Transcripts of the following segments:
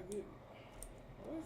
get what?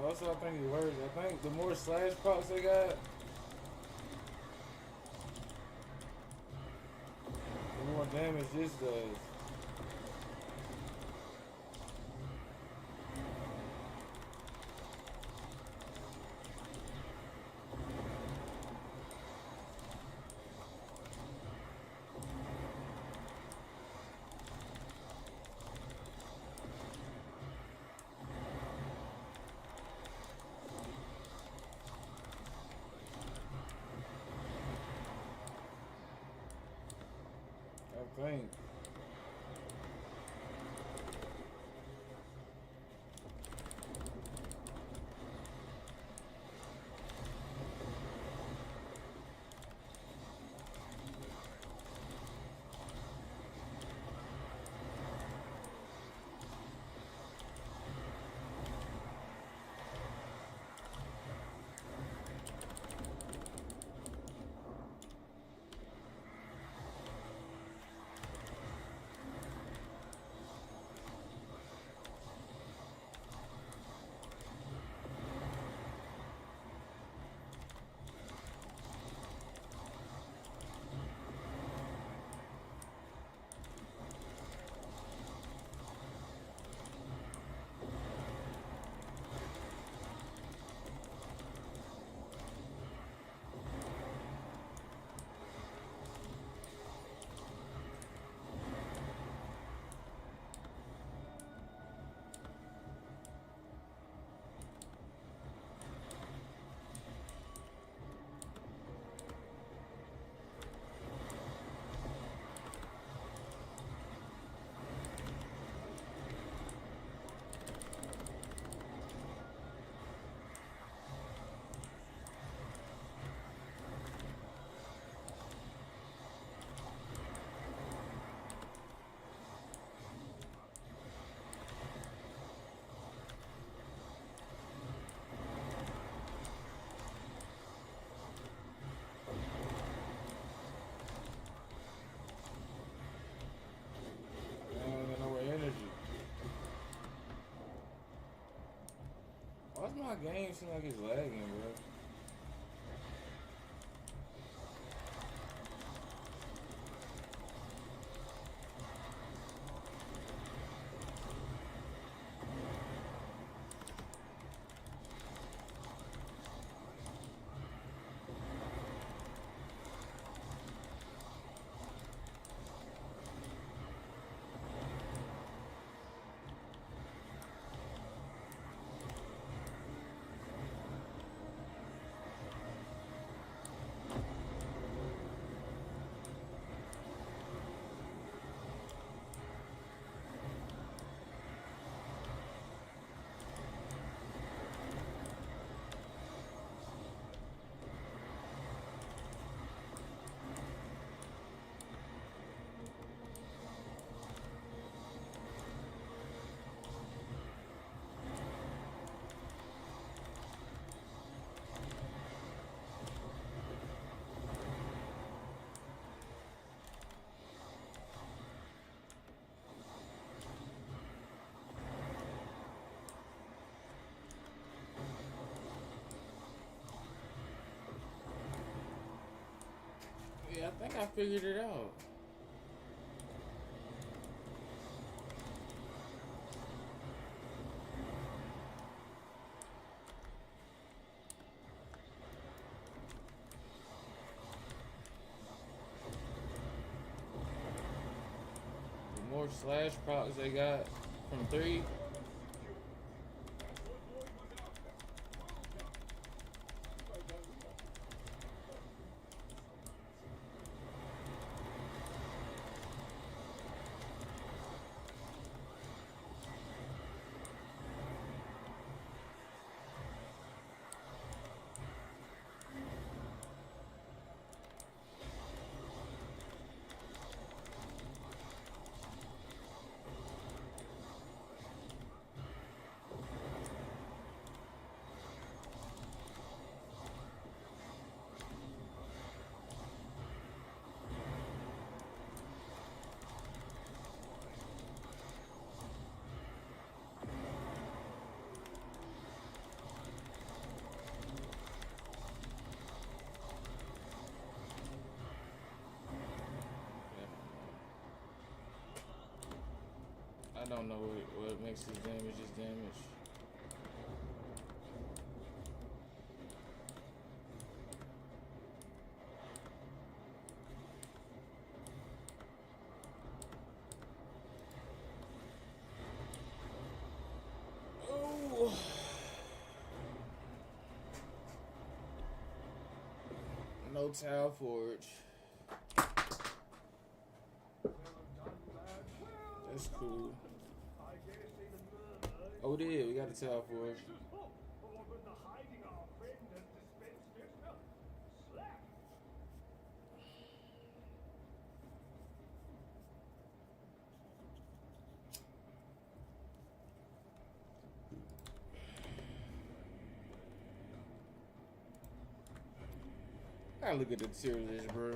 Also, I think it works. I think the more slash procs they got, the more damage this does. I think. Why's my game seem like it's lagging, bro? I think I figured it out. The more slash procs they got from 3. I don't know what makes his damage is damage. Oh. No towel forge. That's cool. Oh, yeah, we got a towel forge. I look at the tier list, bro.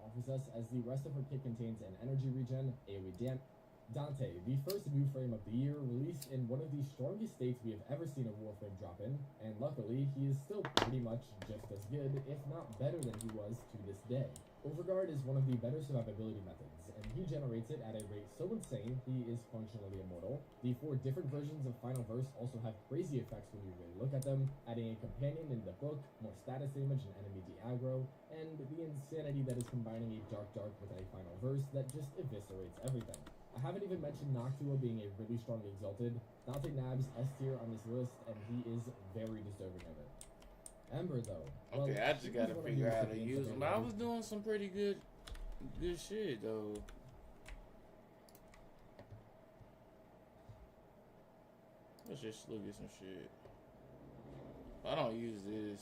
Offers us as the rest of her kit contains an energy regen, AoE Dante, the first new frame of the year, released in one of the strongest states we have ever seen a Warframe drop in, and luckily, he is still pretty much just as good, if not better than he was to this day. Overguard is one of the better survivability methods, and he generates it at a rate so insane, he is functionally immortal. The 4 different versions of Final Verse also have crazy effects when you really look at them, adding a companion in the book, more status damage and enemy de-aggro, and the insanity that is combining a Dark with a Final Verse that just eviscerates everything. I haven't even mentioned Noctua being a really strong exalted. Dante nabs S tier on this list, and he is very deserving of it. Ember, though. Okay, I just gotta figure out how to use him. I was doing some pretty good shit, though. Let's just look at some shit. I don't use this.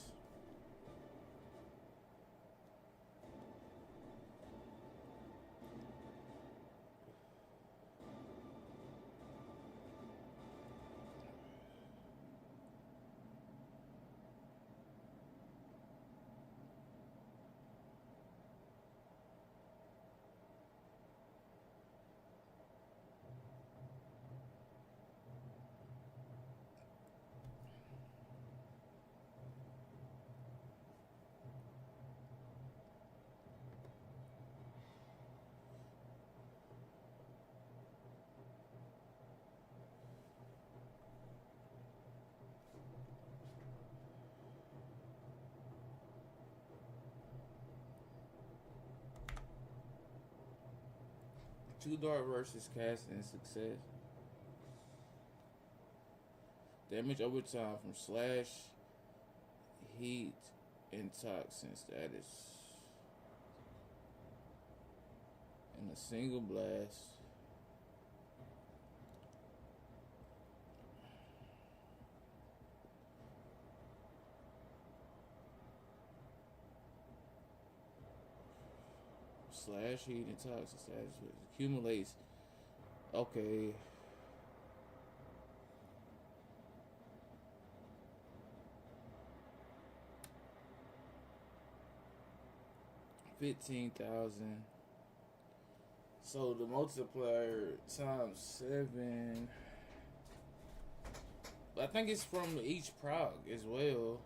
Two dart versus casting success. Damage over time from slash, heat, and toxin status. In a single blast. Slash, heat, and toxin status accumulates. Okay. $15,000. So the multiplier times 7. I think it's from each proc as well.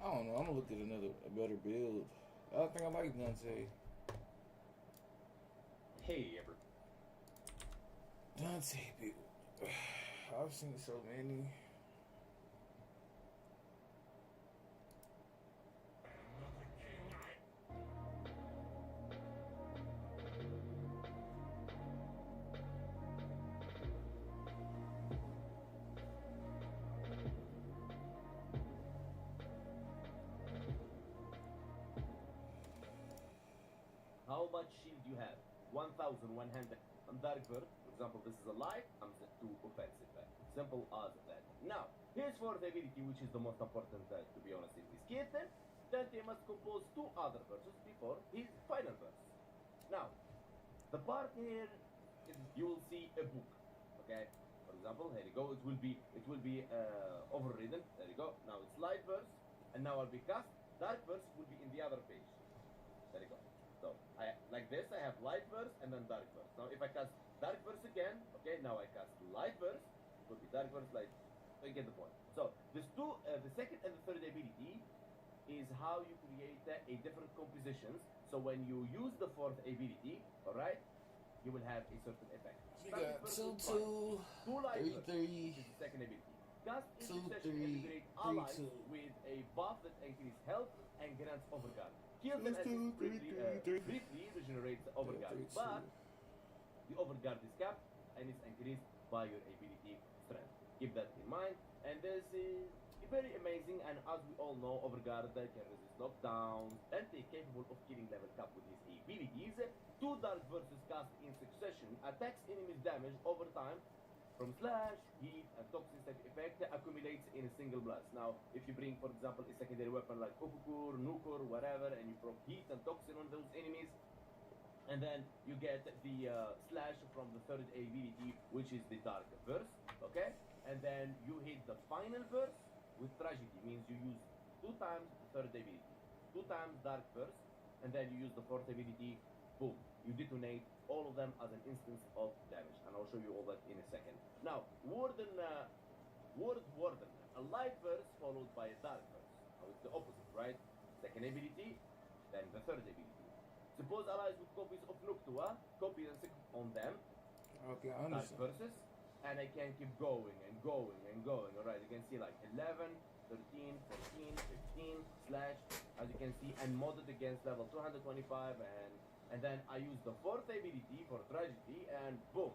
I don't know. I'm gonna look at a better build. I think I like Dante. Hey, ever. Dante build. I've seen so many. How much shield you have? 1,100. I'm Darkbird. For example, this is a light. I'm set to offensive. Simple as that. Now, here's for the ability, which is the most important, to be honest, in this kit. Dante must compose 2 other verses before his final verse. Now, the part here, you will see a book. Okay. For example, here you go. It will be overridden. There you go. Now it's light verse, and now I'll be cast. Dark verse will be in the other page. There you go. So like this, I have light verse and then dark verse. Now if I cast dark verse again, okay, now I cast light verse, it will be dark verse, light. So you get the point. So this the second and the third ability is how you create a different compositions. So when you use the fourth ability, all right, you will have a certain effect. You got 2-2, 3-3. This is the second ability. Cast in 2, succession 3, integrate allies 3, 2. with a buff that increases health and grants overguard. Kills Let's them do as 3, 3, 3. briefly regenerates overguard, 3, 2. but the overguard is capped and is increased by your ability strength. Keep that in mind. And this is very amazing, and as we all know, overguard can resist knockdowns and is capable of killing level cap with his abilities. 2 dark verses cast in succession attacks enemies damage over time from slash, heat, and toxin stack effect accumulates in a single blast. Now, if you bring, for example, a secondary weapon like Okukur, Nukur, whatever, and you proc heat and toxin on those enemies, and then you get the slash from the third ability, which is the dark verse, okay? And then you hit the final verse with tragedy, means you use 2 times the third ability, 2 times dark verse, and then you use the fourth ability, boom. You detonate all of them as an instance of damage, and I'll show you all that in a second. Now, Warden, a light verse followed by a dark verse. Now it's the opposite, right? Second ability, then the third ability. Suppose allies with copies of Noctua, copy and stick on them, Okay, I dark understand. verses, and I can keep going and going and going. Alright, you can see like 11, 13, 14, 15, slash, as you can see, and modded against level 225, and then I use the fourth ability for tragedy, and boom,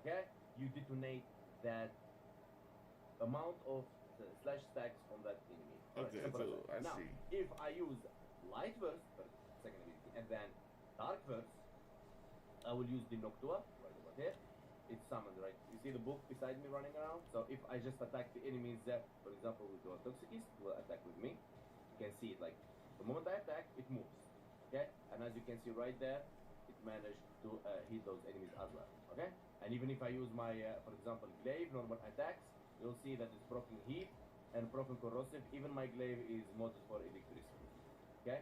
okay, you detonate that amount of slash stacks on that enemy. Okay, simple as cool. that. I Now, see. if I use light verse for second ability and then dark verse, I will use the Noctua right over here. It's summoned, right? You see the book beside me running around? So if I just attack the enemies, for example, with the Toxicist, will attack with me. You can see it like the moment I attack, it moves. Okay? And as you can see right there, it managed to hit those enemies as well. Okay? And even if I use my, for example, glaive, normal attacks, you'll see that it's broken heat and broken corrosive. Even my glaive is modded for electricity. Okay?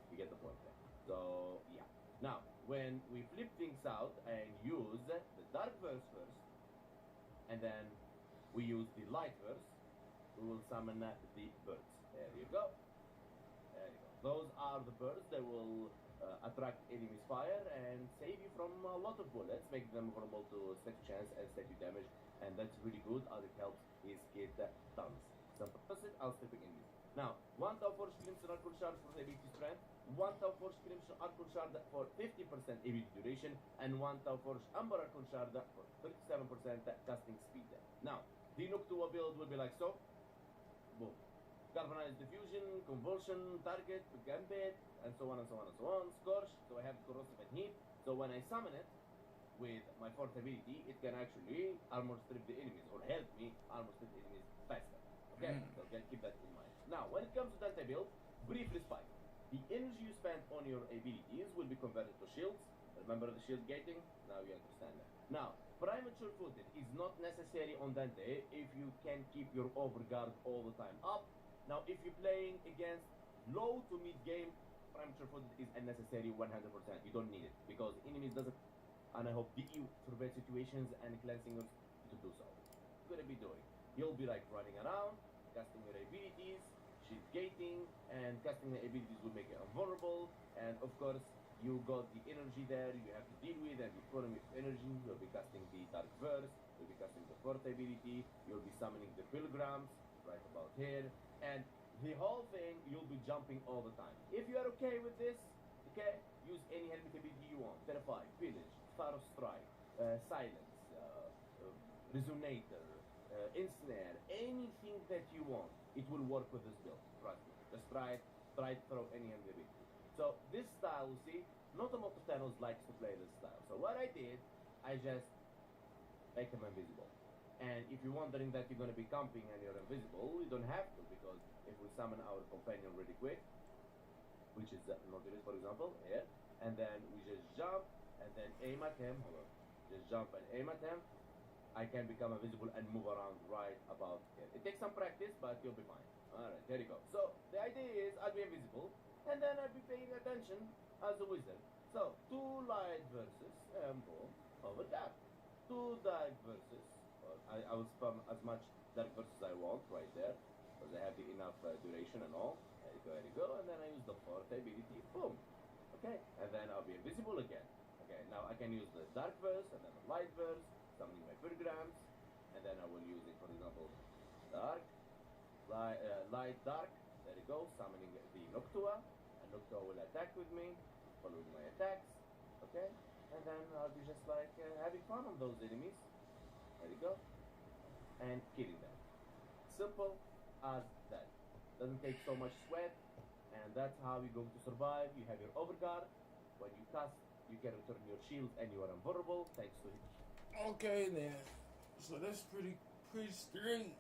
You get the point there. So, yeah. Now, when we flip things out and use the dark verse first, and then we use the light verse, we will summon the birds. There you go. There you go. Those are the birds that will attract enemy's fire and save you from a lot of bullets, make them vulnerable to statue chance and statue damage, and that's really good as it helps his kid tons. Some purposes, I'll step in this. Now, 1 Tau Force Crimson Arcor Shard for the ability strength, 1 Tau Force Crimson Arcor Shard for 50% ability duration, and 1 Tau Force Amber Arcor Shard for 37% casting speed. Now, the Noctua build will be like so. Boom. Galvanized diffusion, convulsion, target, gambit, and so on and so on and so on. Scorch, so I have corrosive and heat. So when I summon it with my fourth ability, it can actually armor strip the enemies or help me armor strip the enemies faster. Okay, so keep that in mind. Now, when it comes to Dante build, briefly spike. The energy you spend on your abilities will be converted to shields. Remember the shield gating? Now you understand that. Now, premature footed is not necessary on Dante if you can keep your overguard all the time up. Now, if you're playing against low to mid game, premature footed is unnecessary 100%. You don't need it because enemies doesn't, and I hope beat you through bad situations and cleansing us to do so. You're gonna be doing. You'll be like running around, casting your abilities, shield gating, and casting the abilities will make you invulnerable. And of course, you got the energy there you have to deal with, and you're pulling with energy. You'll be casting the Dark Verse, you'll be casting the Forte ability, you'll be summoning the Pilgrims right about here, and the whole thing you'll be jumping all the time. If you are okay with this, okay, use any helmet ability you want. Terrify, Pillage, Pharaoh Strike, Silence, Resonator, Ensnare, anything that you want, it will work with this build. Trust me. Just try it, throw any helmet ability. So this style, you see, not a lot of channels likes to play this style. So what I did, I just make him invisible. And if you're wondering that you're going to be camping and you're invisible, you don't have to, because if we summon our companion really quick, which is Nautilus, for example, here, and then we just jump and then aim at him, hold on, just jump and aim at him, I can become invisible and move around right about here. It takes some practice, but you'll be fine. Alright, there you go. So the idea is I'll be invisible, and then I'll be paying attention as a wizard. So 2 light versus boom, over that. 2 dark versus, I will spam as much dark versus I want right there, because I have the enough duration and all. There you go, and then I use the Forte ability, boom. Okay, and then I'll be invisible again. Okay, now I can use the dark verse and then the light verse, summoning my Pilgrims, and then I will use it, for example, dark, light, dark. There you go, summoning the Noctua, and Noctua will attack with me, following my attacks. Okay, and then I'll be just like having fun on those enemies. There you go, and killing them. Simple as that. Doesn't take so much sweat, and that's how you're going to survive. You have your overguard. When you cast, you can return your shield and you are invulnerable thanks to it. Okay then. So that's pretty straight.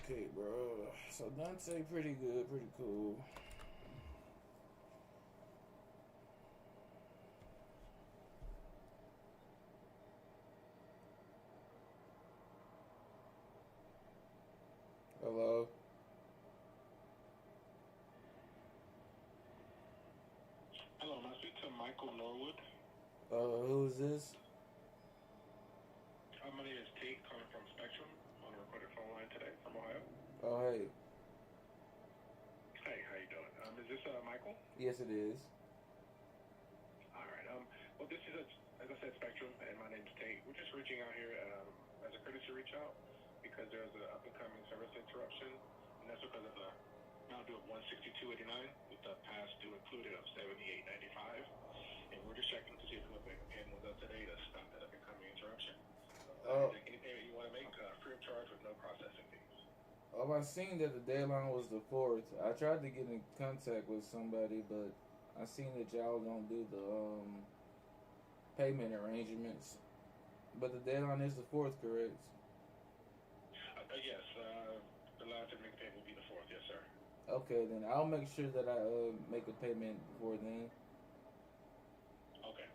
Okay, bro. So Dante, pretty good, pretty cool. Hello. Hello, may I speak to Michael Norwood? Who's this? My name is Tate, calling from Spectrum on a recorded phone line today from Ohio. Oh, hey. Hey, how you doing? Is this Michael? Yes, it is. All right. Well, this is as I said, Spectrum, and my name's Tate. We're just reaching out here as a courtesy reach out because there's an up and coming service interruption, and that's because of the now due at 162.89 with the past due included of 78.95. And we're just checking to see if we can make a payment with us today to stop that up and coming interruption. Any payment you want to make, free of charge with no processing fees. Oh, I seen that the deadline was the 4th. I tried to get in contact with somebody, but I seen that y'all don't do the payment arrangements. But the deadline is the 4th, correct? Yes, the last time to make a payment will be the 4th, yes, sir. Okay, then I'll make sure that I make a payment before then. Okay.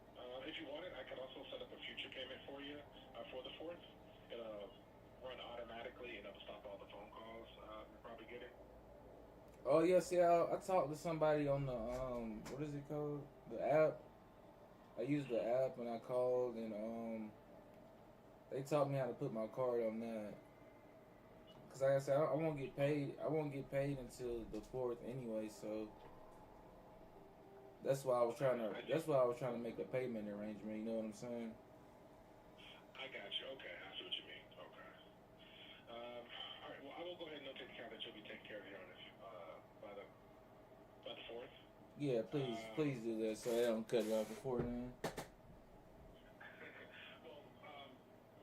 If you want it, I could also set up a future payment for you for the 4th. It'll run automatically and it'll stop all the phone calls you're probably getting. Oh, yes, yeah, I talked to somebody on the, what is it called? The app. I used the app and I called and they taught me how to put my card on that. Cause like I said, I won't get paid. I won't get paid until the 4th anyway. So that's why I was trying to. That's why I was trying to make a payment arrangement. You know what I'm saying? I got you. Okay, I see what you mean. Okay. All right. Well, I will go ahead and notate the account that you'll be taken care of here on by the 4th. Yeah, please do that so I don't cut it off before then.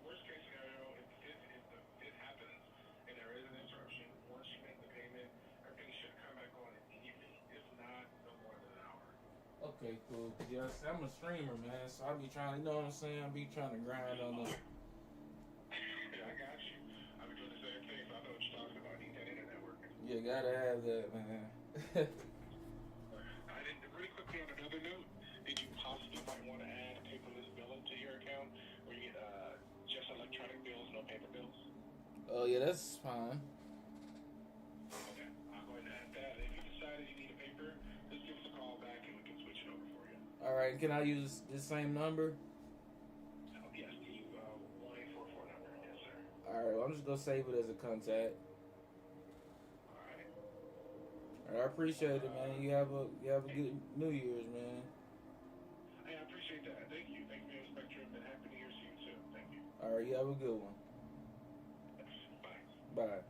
Worst case scenario, if it happens and there is an interruption, once you make the payment, everything should come back on immediately. If not, no more than an hour. Okay, cool. Yeah, I'm a streamer, man, so I be trying. You know what I'm saying? I be trying to grind on the. Yeah, I got you. I be doing the same thing, so I know what you're talking about. Need that internet working. Yeah, gotta have that, man. Really quickly on another note, did you possibly might want to add paperless billing to your account, where you get just electronic bills, no paper bills? Oh yeah, that's fine. Okay, I'm going to add that. If you decide you need a paper, just give us a call back and we can switch it over for you. All right, can I use this same number? Yes, the 1844 number. Yes, sir. All right, well, I'm just gonna save it as a contact. All right. I appreciate it, man. You have a good New Year's, man. Hey, I appreciate that. Thank you. Thank you, Spectrum, and Happy New Year to you too. Thank you. All right, you have a good one. Bye. Bye.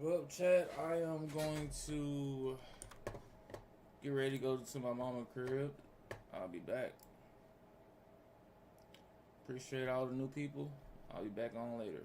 Well, chat, I am going to get ready to go to my mama's crib. I'll be back. Appreciate all the new people. I'll be back on later.